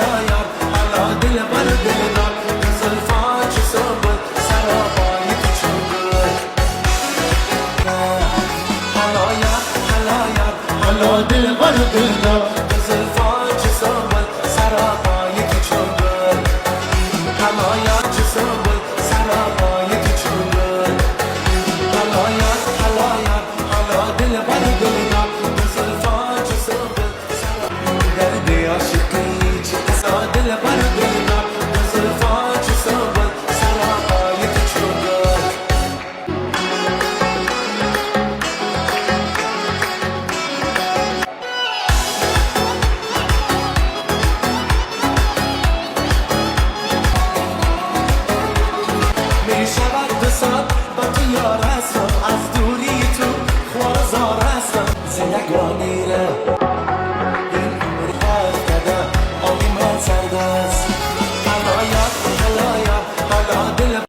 هلا یار هلا دل بر دل دار زلفاش صبر سرابای تو چنگل هلا یار هلا دل بر دل دار زلفاش صبر سرابای تو چنگل هلا یار صبر سرابای تو چنگل هلا یار هلا دل بر دل دار زلفاش صبر درد عاشقی دل بر دل دار زلفاش صبر سرابای تو چنگل می شود دو سال با تو یار هستم از دوری تو خوازار هستم زندگانیره این عمر حرف کردم آبی من سردم